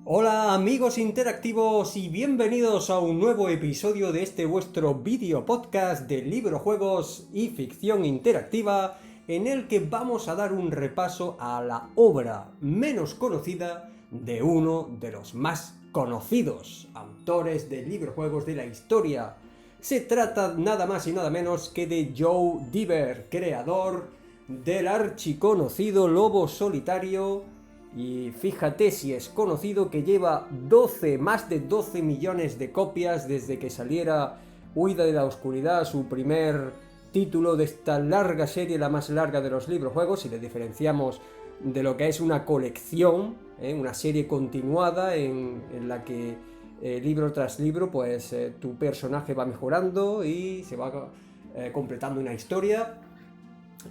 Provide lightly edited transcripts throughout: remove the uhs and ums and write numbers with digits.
Hola amigos interactivos y bienvenidos a un nuevo episodio de este vuestro vídeo podcast de libros, juegos y ficción interactiva, en el que vamos a dar un repaso a la obra menos conocida de uno de los más conocidos autores de libros, juegos de la historia. Se trata nada más y nada menos que de Joe Diver, creador del archiconocido Lobo Solitario. Y fíjate si es conocido que lleva más de 12 millones de copias desde que saliera Huida de la Oscuridad, su primer título de esta larga serie, la más larga de los libros juegos, si le diferenciamos de lo que es una colección, una serie continuada en la que libro tras libro pues tu personaje va mejorando y se va completando una historia.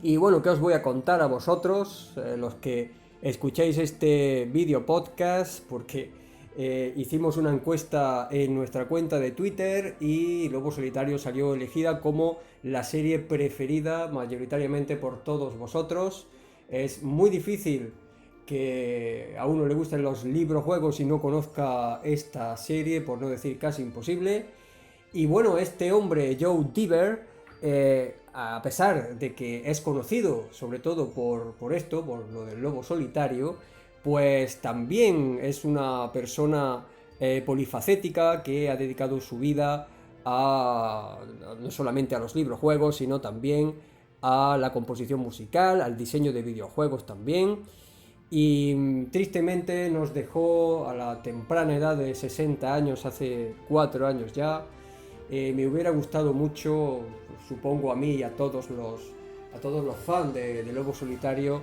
Y bueno, ¿qué os voy a contar a vosotros, los que escuchéis este vídeo podcast? Porque hicimos una encuesta en nuestra cuenta de Twitter y Lobo Solitario salió elegida como la serie preferida mayoritariamente por todos vosotros. Es muy difícil que a uno le gusten los libros juegos y no conozca esta serie, por no decir casi imposible. Y bueno, este hombre, Joe Diver, a pesar de que es conocido sobre todo por lo del Lobo Solitario, pues también es una persona polifacética que ha dedicado su vida no solamente a los libros juegos, sino también a la composición musical, al diseño de videojuegos también. Y tristemente nos dejó a la temprana edad de 60 años, hace 4 años ya. Me hubiera gustado mucho, supongo a mí y a todos los fans de Lobo Solitario,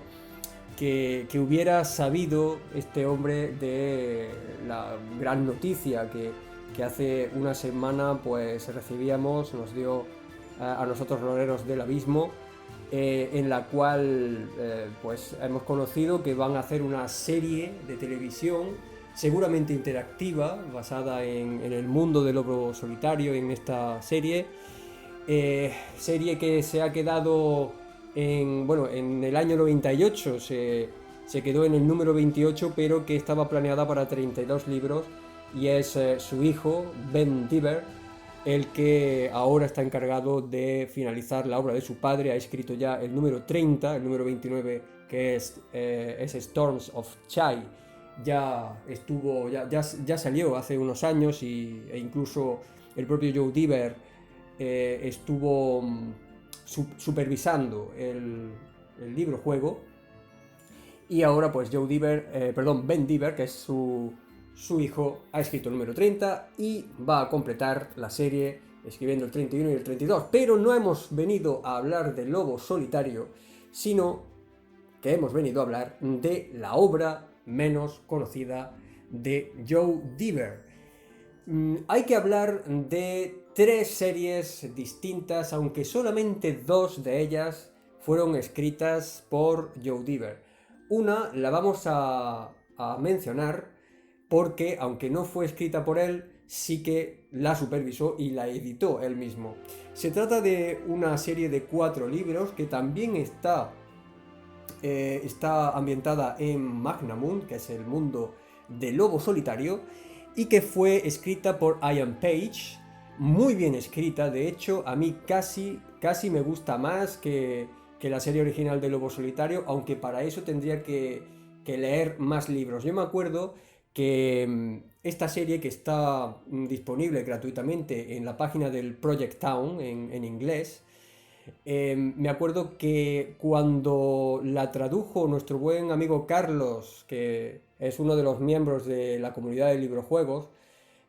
que hubiera sabido este hombre de la gran noticia que hace una semana pues recibíamos, nos dio a nosotros los herreros del abismo, en la cual pues hemos conocido que van a hacer una serie de televisión seguramente interactiva, basada en el mundo del Lobo Solitario, en esta serie. Serie que se ha quedado en el año 98, se quedó en el número 28, pero que estaba planeada para 32 libros, y es su hijo, Ben Diver, el que ahora está encargado de finalizar la obra de su padre. Ha escrito ya el número 30, el número 29, que es Storms of Chai. Ya salió hace unos años e incluso el propio Joe Diver estuvo supervisando el libro juego. Y ahora pues Ben Diver, que es su hijo, ha escrito el número 30 y va a completar la serie escribiendo el 31 y el 32. Pero no hemos venido a hablar del Lobo Solitario, sino que hemos venido a hablar de la obra menos conocida de Joe Diver. Hay que hablar de 3 series distintas, aunque solamente 2 de ellas fueron escritas por Joe Diver. Una la vamos a mencionar porque, aunque no fue escrita por él, sí que la supervisó y la editó él mismo. Se trata de una serie de 4 libros que también está ambientada en Magnamund, que es el mundo del Lobo Solitario, y que fue escrita por Ian Page. Muy bien escrita, de hecho a mí casi me gusta más que la serie original de Lobo Solitario, aunque para eso tendría que leer más libros. Yo me acuerdo que esta serie, que está disponible gratuitamente en la página del Project Town en inglés, me acuerdo que cuando la tradujo nuestro buen amigo Carlos, que es uno de los miembros de la comunidad de librojuegos,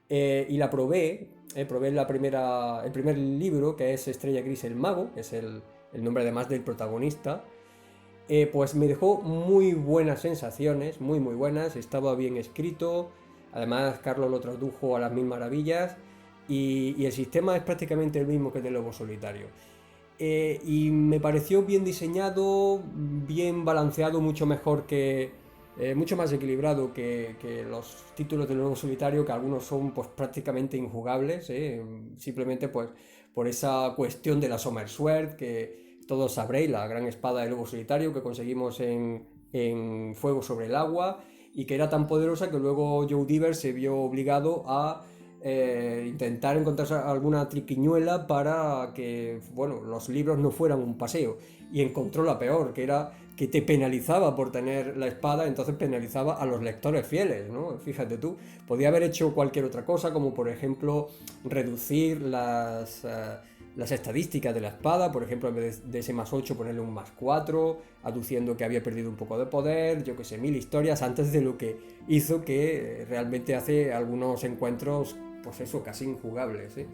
y la probé el primer libro, que es Estrella Gris el Mago, que es el nombre además del protagonista. Pues me dejó muy buenas sensaciones, muy buenas, estaba bien escrito. Además Carlos lo tradujo a las mil maravillas, y el sistema es prácticamente el mismo que el de Lobo Solitario. Y me pareció bien diseñado, bien balanceado, mucho mejor mucho más equilibrado que los títulos del Lobo Solitario, que algunos son pues prácticamente injugables, simplemente pues por esa cuestión de la Summer Sword, que todos sabréis, la gran espada del Lobo Solitario que conseguimos en Fuego sobre el Agua, y que era tan poderosa que luego Joe Diver se vio obligado a intentar encontrar alguna triquiñuela para que, bueno, los libros no fueran un paseo, y encontró la peor, que era que te penalizaba por tener la espada, entonces penalizaba a los lectores fieles, ¿no? Fíjate tú, podía haber hecho cualquier otra cosa, como por ejemplo reducir las estadísticas de la espada, por ejemplo, en vez de ese +8 ponerle un +4, aduciendo que había perdido un poco de poder, yo que sé, mil historias antes de lo que hizo que realmente hace algunos encuentros, pues eso, casi injugables, ¿eh?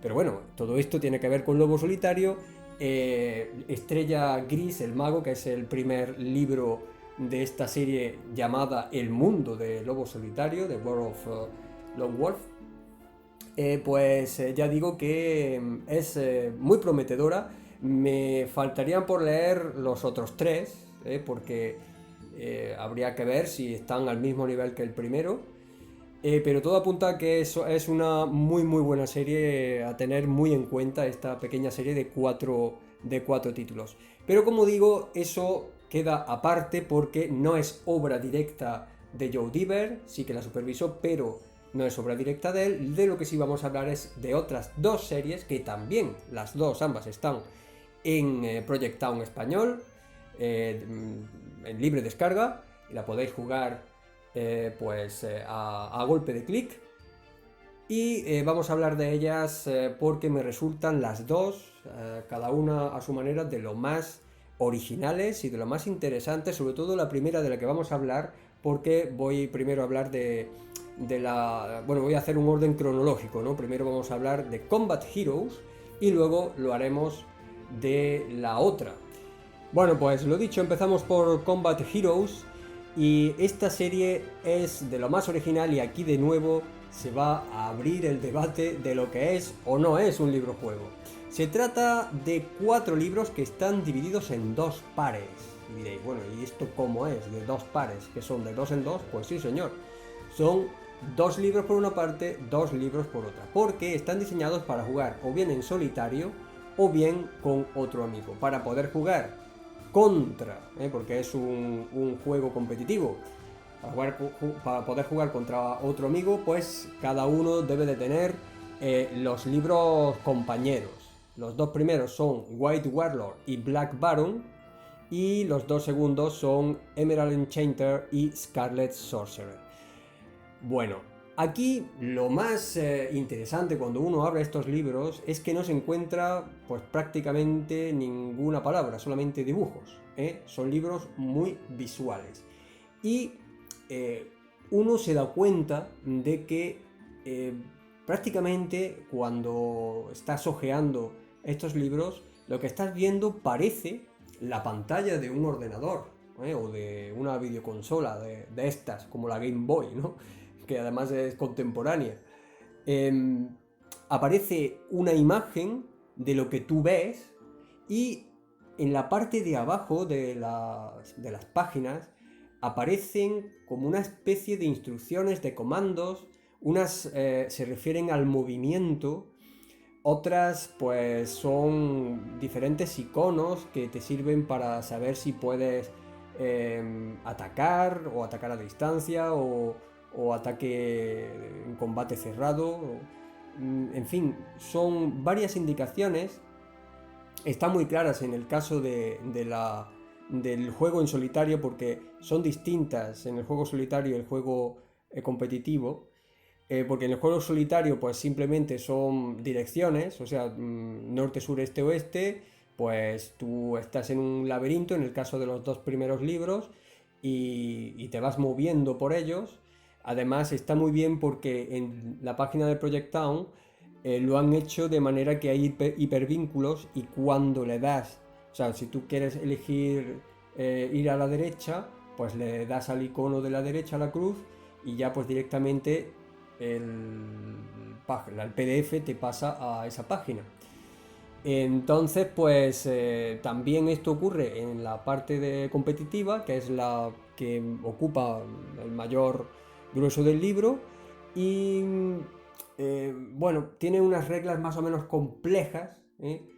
Pero bueno, todo esto tiene que ver con Lobo Solitario. Estrella Gris, el mago, que es el primer libro de esta serie llamada El mundo de Lobo Solitario, The World of Lone Wolf. Ya digo que es muy prometedora. Me faltarían por leer los otros tres, porque habría que ver si están al mismo nivel que el primero. Pero todo apunta a que eso es una muy muy buena serie a tener muy en cuenta, esta pequeña serie de cuatro títulos. Pero como digo, eso queda aparte porque no es obra directa de Joe Diver, sí que la supervisó, pero no es obra directa de él. De lo que sí vamos a hablar es de otras dos series que también, las dos, ambas están en Project Town español, en libre descarga, y la podéis jugar a golpe de clic. Y vamos a hablar de ellas porque me resultan las dos, cada una a su manera, de lo más originales y de lo más interesantes, sobre todo la primera de la que vamos a hablar, porque voy primero a hablar voy a hacer un orden cronológico, ¿no? Primero vamos a hablar de Combat Heroes y luego lo haremos de la otra. Bueno, pues lo dicho, empezamos por Combat Heroes. Y esta serie es de lo más original, y aquí de nuevo se va a abrir el debate de lo que es o no es un libro juego. Se trata de 4 libros que están divididos en 2 pares. Y diréis, bueno, ¿y esto cómo es? ¿De 2 pares? ¿Que son de 2 en 2? Pues sí, señor. Son 2 libros por una parte, 2 libros por otra. Porque están diseñados para jugar o bien en solitario o bien con otro amigo. Para poder jugar porque es un juego competitivo, para poder jugar contra otro amigo, pues cada uno debe de tener los libros compañeros. Los 2 primeros son White Warlord y Black Baron, y los 2 segundos son Emerald Enchanter y Scarlet Sorcerer. Bueno, aquí lo más interesante cuando uno abre estos libros es que no se encuentra pues prácticamente ninguna palabra, solamente dibujos, ¿eh? Son libros muy visuales. Y uno se da cuenta de que prácticamente cuando estás hojeando estos libros, lo que estás viendo parece la pantalla de un ordenador, o de una videoconsola de estas, como la Game Boy, ¿no? Que además es contemporánea. Aparece una imagen de lo que tú ves, y en la parte de abajo de las páginas aparecen como una especie de instrucciones, de comandos. Unas se refieren al movimiento, otras pues son diferentes iconos que te sirven para saber si puedes atacar o atacar a distancia o ataque en combate cerrado. En fin, son varias indicaciones. Están muy claras en el caso del juego en solitario, porque son distintas en el juego solitario y el juego competitivo. Porque en el juego solitario pues simplemente son direcciones, o sea, norte, sur, este, oeste. Pues tú estás en un laberinto en el caso de los 2 primeros libros, y te vas moviendo por ellos. Además está muy bien porque en la página de Project Town lo han hecho de manera que hay hipervínculos, y cuando le das, o sea, si tú quieres elegir ir a la derecha, pues le das al icono de la derecha, a la cruz, y ya pues directamente el PDF te pasa a esa página. Entonces, pues también esto ocurre en la parte de competitiva, que es la que ocupa el mayor grueso del libro. Y bueno, tiene unas reglas más o menos complejas, ¿eh?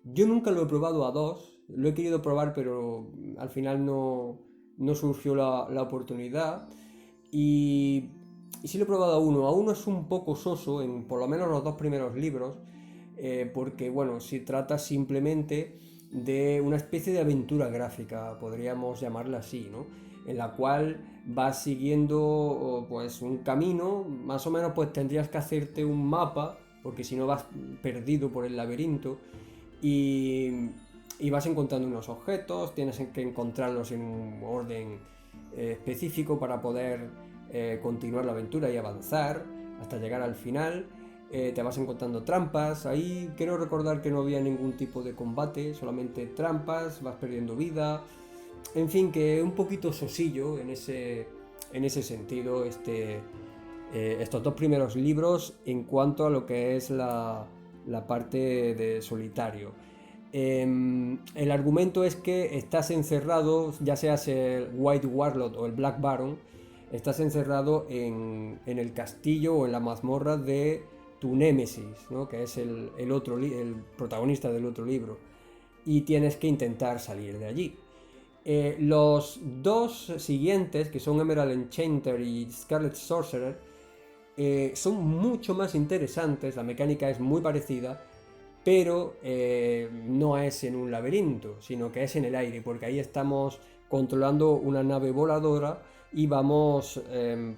Yo nunca lo he probado a 2, lo he querido probar, pero al final no surgió la oportunidad. Y, y sí lo he probado a uno es un poco soso, en por lo menos los dos primeros libros, porque bueno, se trata simplemente de una especie de aventura gráfica, podríamos llamarla así, ¿no? En la cual vas siguiendo pues un camino, más o menos pues tendrías que hacerte un mapa, porque si no vas perdido por el laberinto, y, y vas encontrando unos objetos, tienes que encontrarlos en un orden específico para poder continuar la aventura y avanzar hasta llegar al final. Te vas encontrando trampas, ahí quiero recordar que no había ningún tipo de combate, solamente trampas, vas perdiendo vida, en fin, que un poquito sosillo en ese sentido estos dos primeros libros en cuanto a lo que es la parte de solitario. El argumento es que estás encerrado, ya seas el White Warlord o el Black Baron, estás encerrado en el castillo o en la mazmorra de tu némesis, ¿no? Que es el protagonista del otro libro, y tienes que intentar salir de allí. Los dos siguientes, que son Emerald Enchanter y Scarlet Sorcerer, son mucho más interesantes, la mecánica es muy parecida, pero no es en un laberinto, sino que es en el aire, porque ahí estamos controlando una nave voladora y vamos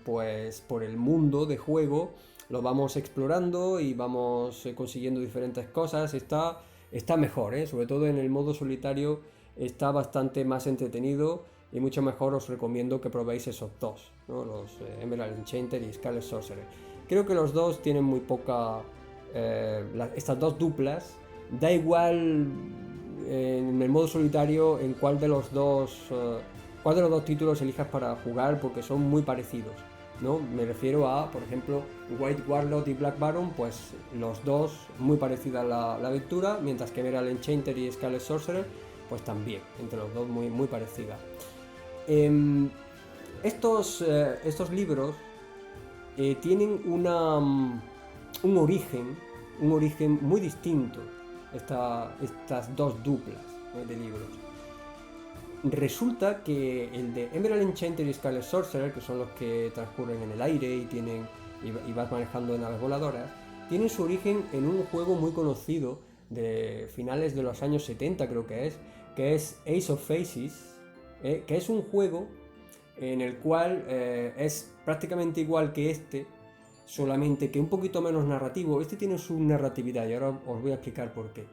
pues por el mundo de juego, lo vamos explorando y vamos consiguiendo diferentes cosas. Está mejor, sobre todo en el modo solitario está bastante más entretenido y mucho mejor. Os recomiendo que probéis esos dos, ¿no? Los Emerald Enchanter y Scarlet Sorcerer. Creo que los dos tienen muy poca... estas dos duplas, da igual en el modo solitario en cuál de los dos títulos elijas para jugar, porque son muy parecidos, ¿no? Me refiero a, por ejemplo, White Warlord y Black Baron, pues los dos muy parecida la aventura, mientras que Emerald Enchanter y Scarlet Sorcerer, pues también, entre los dos muy parecida. Estos libros tienen un origen muy distinto, estas dos duplas de libros. Resulta que el de Emerald Enchanter y Scarlet Sorcerer, que son los que transcurren en el aire y vas manejando naves voladoras, tienen su origen en un juego muy conocido de finales de los años 70, creo que es Ace of Faces, que es un juego en el cual es prácticamente igual que solamente que un poquito menos narrativo. Este tiene su narratividad y ahora os voy a explicar por qué.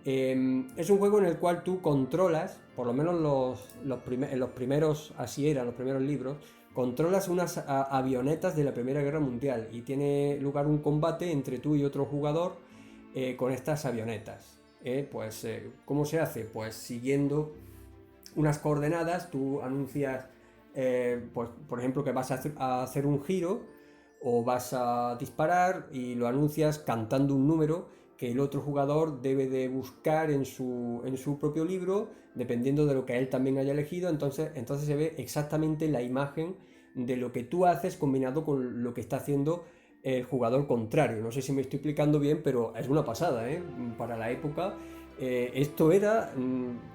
Es un juego en el cual tú controlas, por lo menos en los primeros, así eran los primeros libros, controlas unas avionetas de la Primera Guerra Mundial y tiene lugar un combate entre tú y otro jugador con estas avionetas. ¿Cómo se hace? Pues siguiendo unas coordenadas, tú anuncias, pues, por ejemplo, que vas a hacer un giro o vas a disparar y lo anuncias cantando un número que el otro jugador debe de buscar en su propio libro, dependiendo de lo que él también haya elegido. Entonces se ve exactamente la imagen de lo que tú haces combinado con lo que está haciendo el jugador contrario. No sé si me estoy explicando bien, pero es una pasada, para la época. Esto era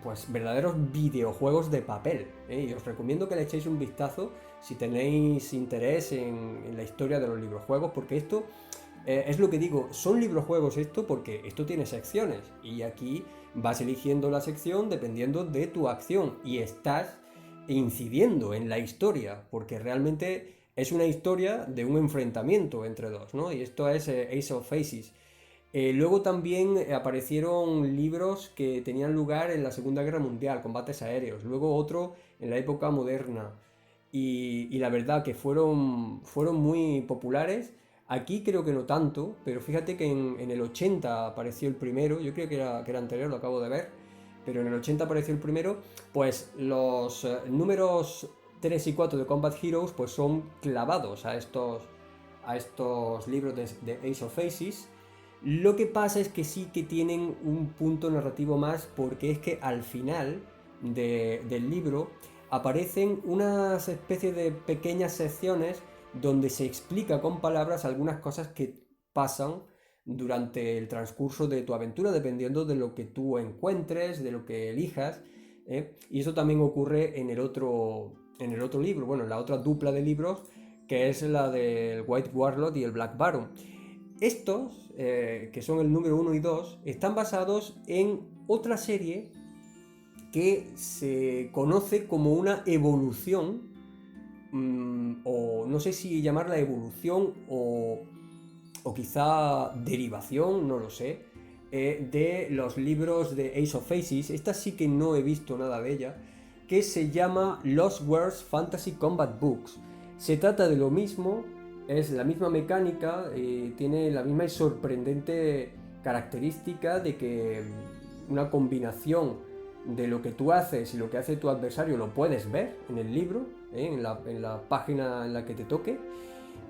pues verdaderos videojuegos de papel, y os recomiendo que le echéis un vistazo si tenéis interés en la historia de los librojuegos, porque esto es lo que digo, son librojuegos esto porque esto tiene secciones y aquí vas eligiendo la sección dependiendo de tu acción y estás incidiendo en la historia, porque realmente es una historia de un enfrentamiento entre dos, ¿no? Y esto es Ace of Faces. Luego también aparecieron libros que tenían lugar en la Segunda Guerra Mundial, combates aéreos, luego otro en la época moderna, y la verdad que fueron muy populares. Aquí creo que no tanto, pero fíjate que en el 80 apareció el primero, yo creo que era anterior, lo acabo de ver, pero en el 80 apareció el primero. Pues los números 3 y 4 de Combat Heroes pues son clavados a estos libros de Ace of Faces. Lo que pasa es que sí que tienen un punto narrativo más, porque es que al final del libro aparecen unas especies de pequeñas secciones donde se explica con palabras algunas cosas que pasan durante el transcurso de tu aventura, dependiendo de lo que tú encuentres, de lo que elijas, ¿eh? Y eso también ocurre en el otro libro, bueno, en la otra dupla de libros, que es la del White Warlord y el Black Baron. Estos, que son el número 1 y 2, están basados en otra serie que se conoce como una evolución, o no sé si llamarla evolución o quizá derivación, no lo sé, de los libros de Ace of Faces. Esta sí que no he visto nada de ella, que se llama Lost Worlds Fantasy Combat Books. Se trata de lo mismo, es la misma mecánica, tiene la misma y sorprendente característica de que una combinación de lo que tú haces y lo que hace tu adversario lo puedes ver en el libro, en la página en la que te toque.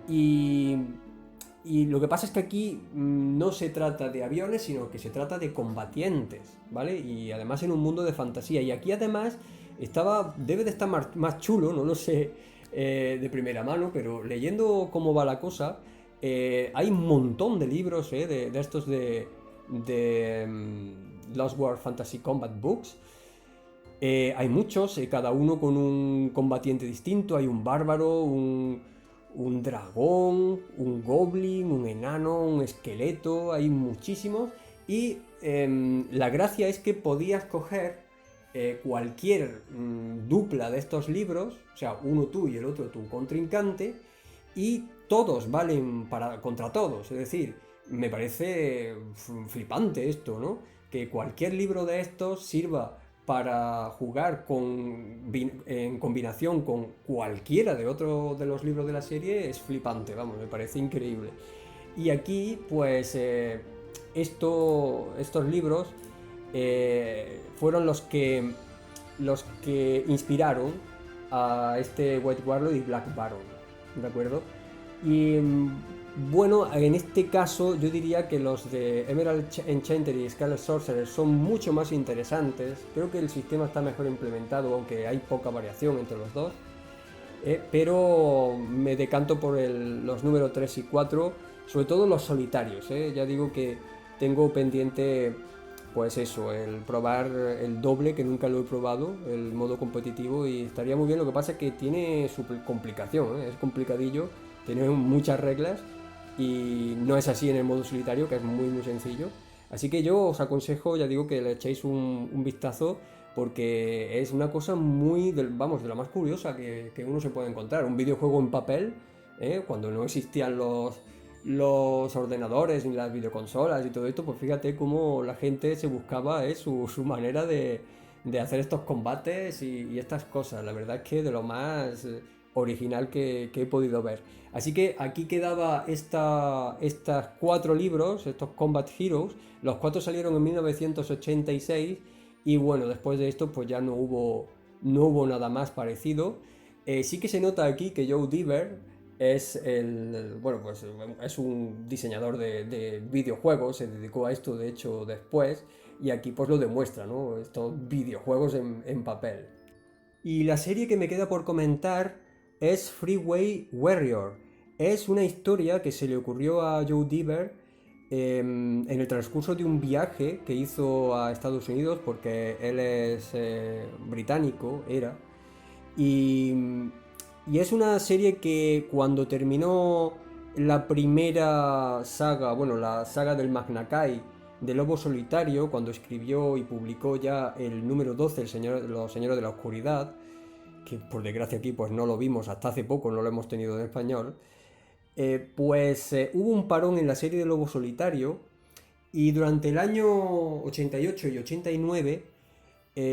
Y, y lo que pasa es que aquí no se trata de aviones, sino que se trata de combatientes, ¿vale? Y además en un mundo de fantasía. Y aquí además debe de estar más chulo, no lo sé de primera mano, pero leyendo cómo va la cosa, hay un montón de libros de estos de Lost World Fantasy Combat Books. Hay muchos, cada uno con un combatiente distinto. Hay un bárbaro, un dragón, un goblin, un enano, un esqueleto, hay muchísimos. Y la gracia es que podías coger cualquier dupla de estos libros, o sea, uno tú y el otro tu contrincante, y todos valen contra todos. Es decir, me parece flipante esto, ¿no? Que cualquier libro de estos sirva para jugar en combinación con cualquiera de otro de los libros de la serie es flipante, vamos, me parece increíble. Y aquí, pues, estos libros fueron los que inspiraron a este White Warlord y Black Baron, ¿de acuerdo? Y bueno, en este caso yo diría que los de Emerald Enchanter y Scarlet Sorcerer son mucho más interesantes. Creo que el sistema está mejor implementado, aunque hay poca variación entre los dos. Pero me decanto por los números 3 y 4, sobre todo los solitarios. Ya digo que tengo pendiente, pues eso, el probar el doble, que nunca lo he probado, el modo competitivo, y estaría muy bien. Lo que pasa es que tiene su complicación, es complicadillo, tiene muchas reglas y no es así en el modo solitario, que es muy muy sencillo. Así que yo os aconsejo, ya digo, que le echéis un vistazo, porque es una cosa muy, vamos, de la más curiosa que uno se puede encontrar. Un videojuego en papel, cuando no existían los ordenadores ni las videoconsolas y todo esto, pues fíjate cómo la gente se buscaba su manera de hacer estos combates y estas cosas. La verdad es que de lo más original que he podido ver. Así que aquí quedaba estas 4 libros, estos Combat Heroes. Los 4 salieron en 1986 y bueno, después de esto pues ya no hubo nada más parecido. Sí que se nota aquí que Joe Dever bueno, pues es un diseñador de videojuegos, se dedicó a esto de hecho después, y aquí pues lo demuestra, ¿no? Estos videojuegos en papel. Y la serie que me queda por comentar es Freeway Warrior. Es una historia que se le ocurrió a Joe Dever en el transcurso de un viaje que hizo a Estados Unidos, porque él es británico, y, y es una serie que cuando terminó la primera saga, bueno, la saga del Magna Kai de Lobo Solitario, cuando escribió y publicó ya el número 12, Los Señores de la Oscuridad, que por desgracia aquí pues no lo vimos hasta hace poco, no lo hemos tenido en español, pues hubo un parón en la serie de Lobo Solitario, y durante el año 88 y 89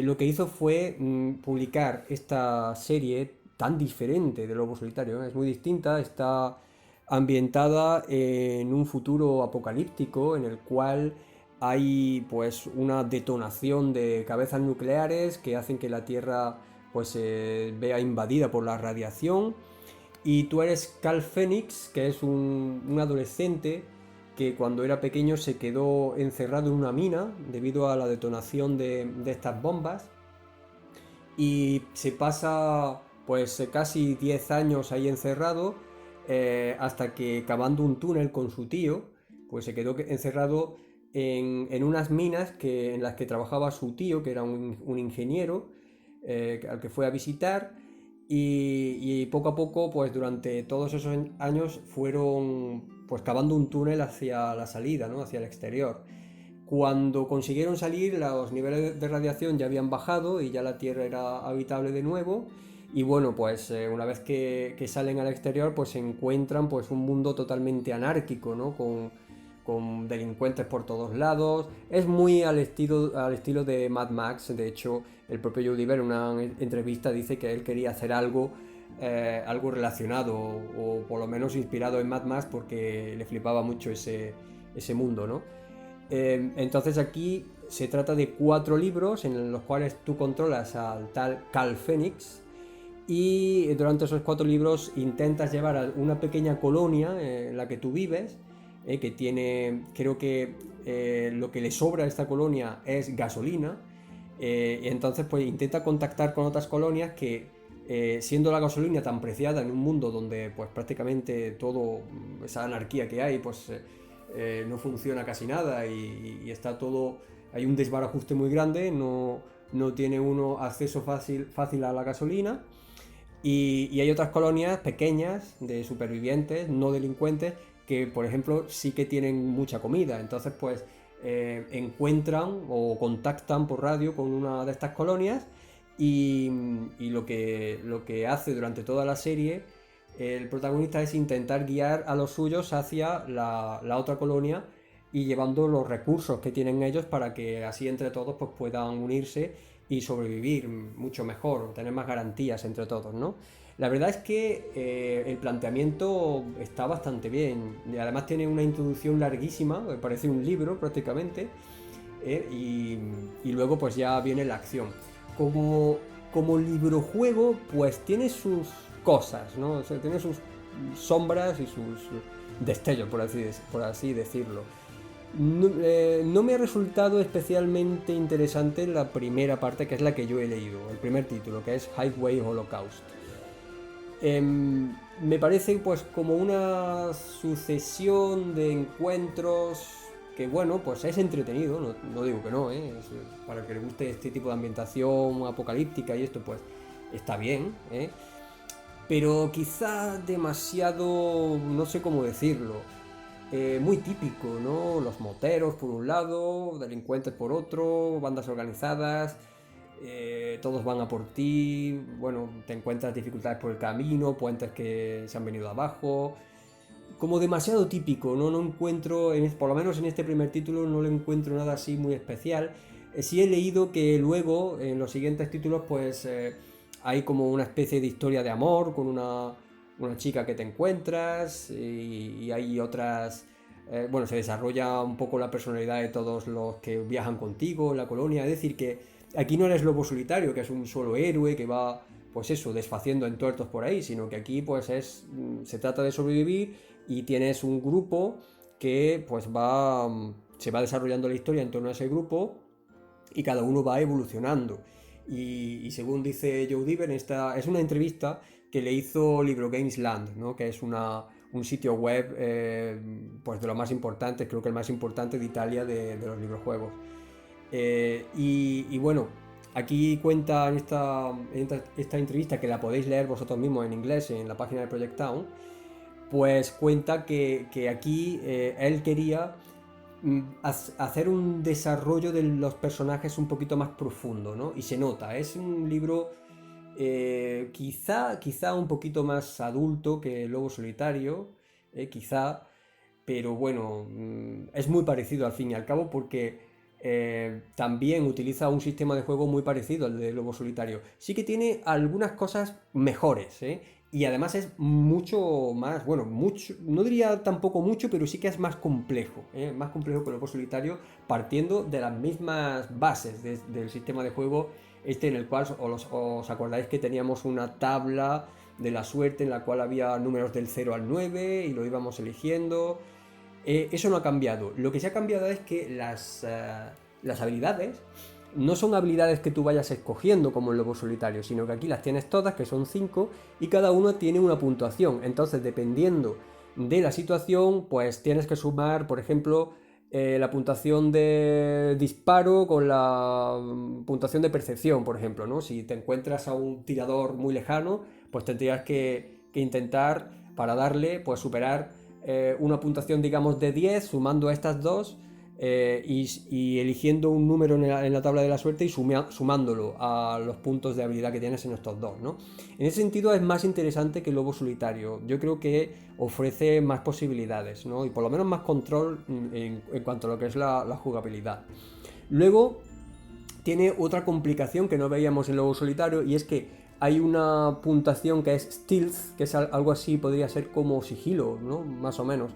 lo que hizo fue publicar esta serie tan diferente de Lobo Solitario, ¿no? Es muy distinta, está ambientada en un futuro apocalíptico en el cual hay pues una detonación de cabezas nucleares que hacen que la Tierra pues se vea invadida por la radiación, y tú eres Cal Phoenix, que es un adolescente que cuando era pequeño se quedó encerrado en una mina debido a la detonación de estas bombas, y se pasa pues casi 10 años ahí encerrado, hasta que cavando un túnel con su tío, pues se quedó encerrado en unas minas en las que trabajaba su tío, que era un ingeniero, al que fue a visitar, y poco a poco, pues durante todos esos años fueron pues cavando un túnel hacia la salida, ¿no? Hacia el exterior. Cuando consiguieron salir, los niveles de radiación ya habían bajado y ya la Tierra era habitable de nuevo. Y bueno, pues una vez que salen al exterior, pues se encuentran pues un mundo totalmente anárquico, ¿no? Con delincuentes por todos lados. Es muy al estilo de Mad Max. De hecho, el propio Joe Diver en una entrevista dice que él quería hacer algo relacionado o por lo menos inspirado en Mad Max porque le flipaba mucho ese mundo, ¿no? Entonces aquí se trata de 4 libros en los cuales tú controlas al tal Cal Phoenix y durante esos 4 libros intentas llevar a una pequeña colonia en la que tú vives, que tiene, creo que lo que le sobra a esta colonia es gasolina, y entonces pues intenta contactar con otras colonias que siendo la gasolina tan preciada en un mundo donde pues prácticamente todo, esa anarquía que hay, pues no funciona casi nada y está todo, hay un desbarajuste muy grande, no tiene uno acceso fácil a la gasolina. Y hay otras colonias pequeñas de supervivientes, no delincuentes, que por ejemplo sí que tienen mucha comida. Entonces pues encuentran o contactan por radio con una de estas colonias y lo que hace durante toda la serie el protagonista es intentar guiar a los suyos hacia la otra colonia y llevando los recursos que tienen ellos para que así entre todos pues puedan unirse y sobrevivir mucho mejor, tener más garantías entre todos, ¿no? La verdad es que el planteamiento está bastante bien y además tiene una introducción larguísima, me parece un libro prácticamente, y luego pues ya viene la acción. Como librojuego pues tiene sus cosas, ¿no? O sea, tiene sus sombras y sus destellos, por así decirlo. No me ha resultado especialmente interesante la primera parte, que es la que yo he leído, el primer título, que es Highway Holocaust. Me parece pues como una sucesión de encuentros que bueno, pues es entretenido, no digo que no, para el que le guste este tipo de ambientación apocalíptica y esto pues está bien, pero quizá demasiado, no sé cómo decirlo, muy típico, ¿no? Los moteros por un lado, delincuentes por otro, bandas organizadas, todos van a por ti, bueno, te encuentras dificultades por el camino, puentes que se han venido abajo, como demasiado típico, ¿no? No encuentro, por lo menos en este primer título, no le encuentro nada así muy especial. Sí he leído que luego, en los siguientes títulos, pues hay como una especie de historia de amor con una chica que te encuentras y hay otras... bueno, se desarrolla un poco la personalidad de todos los que viajan contigo en la colonia. Es decir, que aquí no eres lobo solitario, que es un solo héroe que va, pues eso, desfaciendo entuertos por ahí, sino que aquí pues se trata de sobrevivir y tienes un grupo que pues se va desarrollando la historia en torno a ese grupo y cada uno va evolucionando. Y según dice Joe Diver, esta es una entrevista que le hizo Libro Games Land, ¿no? Que es un sitio web pues de los más importantes, creo que el más importante de Italia de los librojuegos. Y bueno, aquí cuenta en esta entrevista, que la podéis leer vosotros mismos en inglés en la página de Project Town, pues cuenta que aquí él quería hacer un desarrollo de los personajes un poquito más profundo, ¿no? Y se nota, es un libro quizá un poquito más adulto que Lobo Solitario, quizá, pero bueno, es muy parecido al fin y al cabo porque también utiliza un sistema de juego muy parecido al de Lobo Solitario. Sí que tiene algunas cosas mejores, y además es mucho más, bueno, mucho, no diría tampoco mucho, pero sí que es más complejo que el Lobo Solitario, partiendo de las mismas bases del sistema de juego, en el cual os acordáis que teníamos una tabla de la suerte en la cual había números del 0 al 9 y lo íbamos eligiendo. Eso no ha cambiado. Lo que sí ha cambiado es que las habilidades no son habilidades que tú vayas escogiendo como en Lobo Solitario, sino que aquí las tienes todas, que son 5, y cada uno tiene una puntuación. Entonces, dependiendo de la situación, pues tienes que sumar, por ejemplo, la puntuación de disparo con la puntuación de percepción, por ejemplo, ¿no? Si te encuentras a un tirador muy lejano, pues tendrías que intentar, para darle, pues superar una puntuación, digamos, de 10, sumando estas dos, y eligiendo un número en la tabla de la suerte y sumándolo a los puntos de habilidad que tienes en estos dos, ¿no? En ese sentido es más interesante que el Lobo Solitario. Yo creo que ofrece más posibilidades, ¿no? Y por lo menos más control en cuanto a lo que es la jugabilidad. Luego tiene otra complicación que no veíamos en Lobo Solitario, y es que hay una puntuación que es Stealth, que es algo así, podría ser como sigilo, ¿no? Más o menos.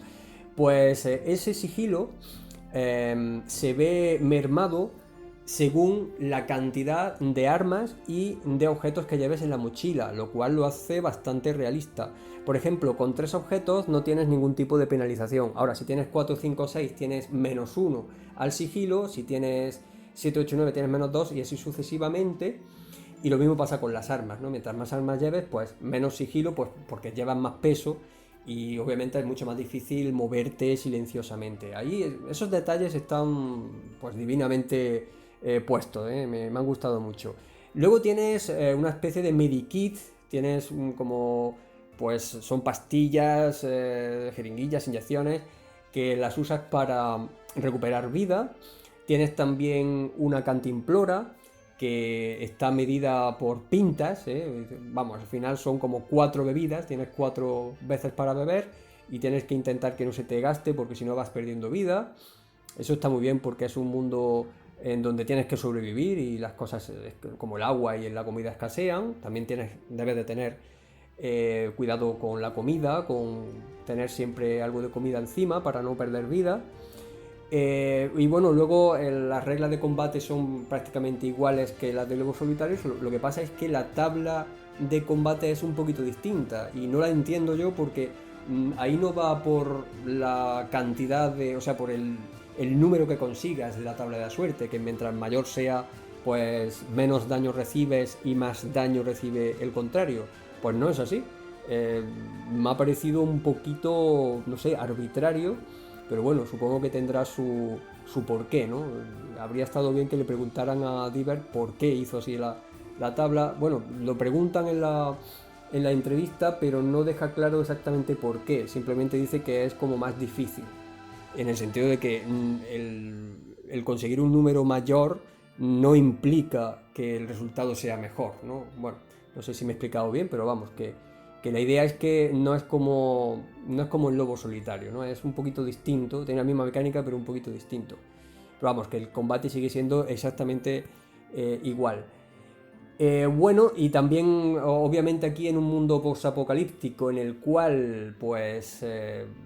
Pues ese sigilo se ve mermado según la cantidad de armas y de objetos que lleves en la mochila, lo cual lo hace bastante realista. Por ejemplo, con 3 objetos no tienes ningún tipo de penalización. Ahora, si tienes 4, 5, 6, tienes -1 al sigilo. Si tienes 7, 8, 9, tienes -2, y así sucesivamente. Y lo mismo pasa con las armas, ¿no? Mientras más armas lleves, pues menos sigilo, pues porque llevas más peso, y obviamente es mucho más difícil moverte silenciosamente. Ahí esos detalles están pues divinamente puestos, ¿eh? Me han gustado mucho. Luego tienes una especie de medikit, tienes como, pues son pastillas, jeringuillas, inyecciones, que las usas para recuperar vida. Tienes también una cantimplora, que está medida por pintas, ¿eh? Vamos, al final son como 4 bebidas, tienes 4 veces para beber y tienes que intentar que no se te gaste, porque si no vas perdiendo vida. Eso está muy bien porque es un mundo en donde tienes que sobrevivir y las cosas como el agua y la comida escasean. También debes de tener cuidado con la comida, con tener siempre algo de comida encima para no perder vida. Y bueno, luego las reglas de combate son prácticamente iguales que las de Lobo Solitario. Lo que pasa es que la tabla de combate es un poquito distinta y no la entiendo yo, porque ahí no va por la cantidad o sea, por el número que consigas de la tabla de la suerte, que mientras mayor sea, pues menos daño recibes y más daño recibe el contrario. Pues no es así. Me ha parecido un poquito, no sé, arbitrario. Pero bueno, supongo que tendrá su porqué, ¿no? Habría estado bien que le preguntaran a Diver por qué hizo así la tabla. Bueno, lo preguntan en la entrevista, pero no deja claro exactamente por qué. Simplemente dice que es como más difícil, en el sentido de que el conseguir un número mayor no implica que el resultado sea mejor, ¿no? Bueno, no sé si me he explicado bien, pero vamos, que la idea es que no es como el Lobo Solitario, ¿no? Es un poquito distinto, tiene la misma mecánica, pero un poquito distinto. Pero vamos, que el combate sigue siendo exactamente igual. Bueno, y también obviamente aquí en un mundo post-apocalíptico en el cual pues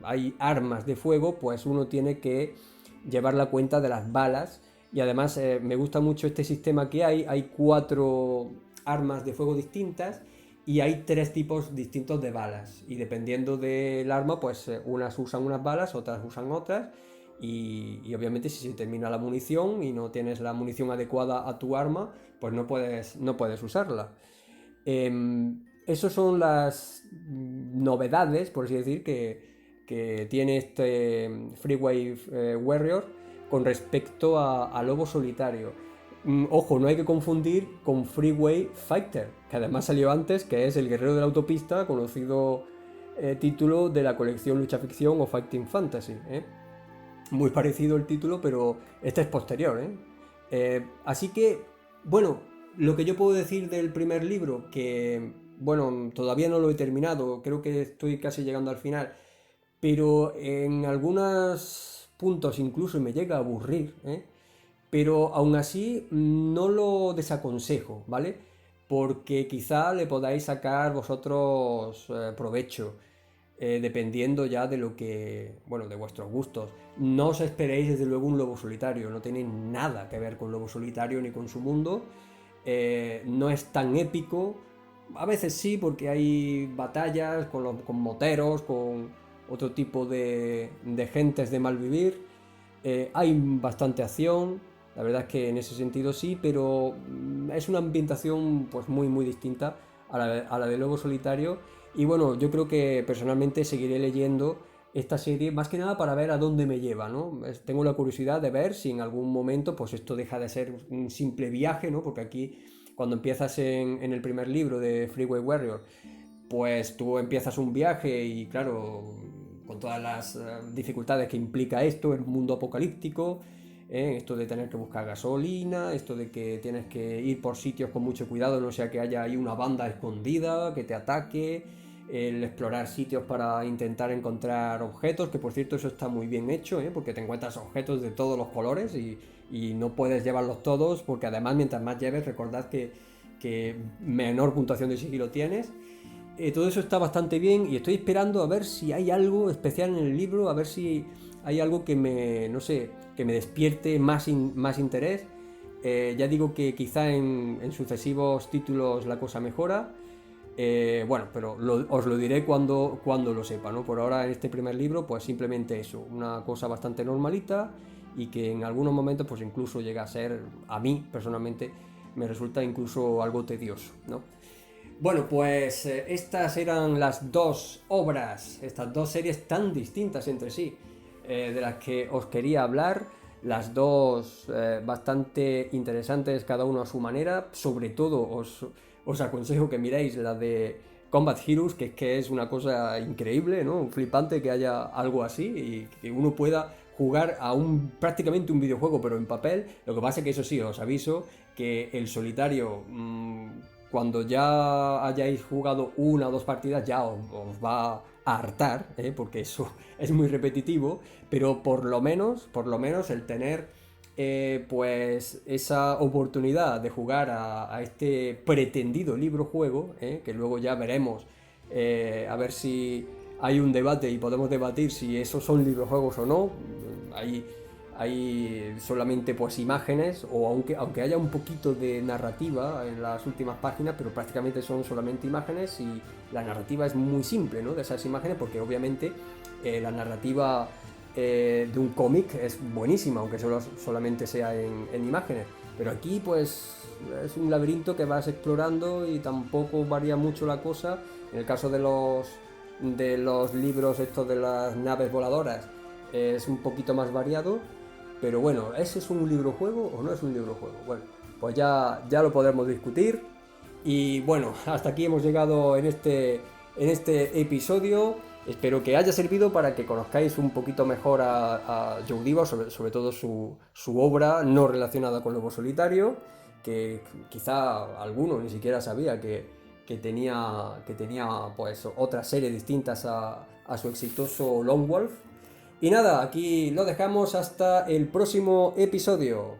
hay armas de fuego, pues uno tiene que llevar la cuenta de las balas. Y además me gusta mucho este sistema que hay 4 armas de fuego distintas y hay 3 tipos distintos de balas, y dependiendo del arma pues unas usan unas balas, otras usan otras. Y obviamente si se termina la munición y no tienes la munición adecuada a tu arma, pues no puedes usarla. Esas son las novedades, por así decir, que tiene este Freeway Warrior con respecto a Lobo Solitario. Ojo, no hay que confundir con Freeway Fighter, que además salió antes, que es el guerrero de la autopista, conocido título de la colección Lucha Ficción o Fighting Fantasy, ¿eh? Muy parecido el título, pero este es posterior, ¿eh? Así que, bueno, lo que yo puedo decir del primer libro, que, bueno, todavía no lo he terminado, creo que estoy casi llegando al final, pero en algunos puntos incluso me llega a aburrir, ¿eh? Pero aún así no lo desaconsejo, ¿vale? Porque quizá le podáis sacar vosotros provecho, dependiendo ya de lo que, bueno, de vuestros gustos. No os esperéis desde luego un Lobo Solitario, no tiene nada que ver con Lobo Solitario ni con su mundo. No es tan épico, a veces sí, porque hay batallas con moteros, con otro tipo de gentes de mal vivir. Hay bastante acción, la verdad es que en ese sentido sí, pero es una ambientación pues muy muy distinta a la de Lobo Solitario. Y bueno, yo creo que personalmente seguiré leyendo esta serie más que nada para ver a dónde me lleva, ¿no? Tengo la curiosidad de ver si en algún momento pues esto deja de ser un simple viaje, ¿no? Porque aquí cuando empiezas en el primer libro de Freeway Warrior, pues tú empiezas un viaje y claro, con todas las dificultades que implica esto, el mundo apocalíptico, esto de tener que buscar gasolina, esto de que tienes que ir por sitios con mucho cuidado, no sea que haya ahí una banda escondida que te ataque, el explorar sitios para intentar encontrar objetos, que por cierto eso está muy bien hecho, porque te encuentras objetos de todos los colores y no puedes llevarlos todos, porque además mientras más lleves recordad que menor puntuación de sigilo tienes. Todo eso está bastante bien y estoy esperando a ver si hay algo especial en el libro, a ver si hay algo que me, no sé, que me despierte más interés. Ya digo que quizá en sucesivos títulos la cosa mejora. Bueno, pero os lo diré cuando lo sepa, ¿no? Por ahora en este primer libro, pues simplemente eso, una cosa bastante normalita y que en algunos momentos pues incluso llega a ser, a mí personalmente, me resulta incluso algo tedioso, ¿no? Bueno, pues estas eran las dos obras, estas dos series tan distintas entre sí, de las que os quería hablar, las dos bastante interesantes cada uno a su manera, sobre todo os aconsejo que miréis la de Combat Heroes, que es una cosa increíble, ¿no? Flipante que haya algo así y que uno pueda jugar a prácticamente un videojuego pero en papel. Lo que pasa es que eso sí, os aviso que el solitario cuando ya hayáis jugado una o dos partidas ya os va a hartar, porque eso es muy repetitivo, pero por lo menos el tener pues esa oportunidad de jugar a este pretendido libro juego, que luego ya veremos, a ver si hay un debate y podemos debatir si esos son librojuegos o no. Hay solamente pues imágenes, o aunque haya un poquito de narrativa en las últimas páginas, pero prácticamente son solamente imágenes y la narrativa es muy simple, ¿no? De esas imágenes, porque obviamente la narrativa de un cómic es buenísima, aunque solamente sea en imágenes. Pero aquí pues es un laberinto que vas explorando y tampoco varía mucho la cosa. En el caso de los libros estos de las naves voladoras es un poquito más variado, pero bueno, ¿ese es un libro juego o no es un libro juego? Bueno, pues ya lo podremos discutir. Y bueno, hasta aquí hemos llegado en este episodio. Espero que haya servido para que conozcáis un poquito mejor a Joe Diva, sobre todo su obra no relacionada con Lobo Solitario, que quizá alguno ni siquiera sabía que tenía pues otras series distintas a su exitoso Lone Wolf. Y nada, aquí lo dejamos hasta el próximo episodio.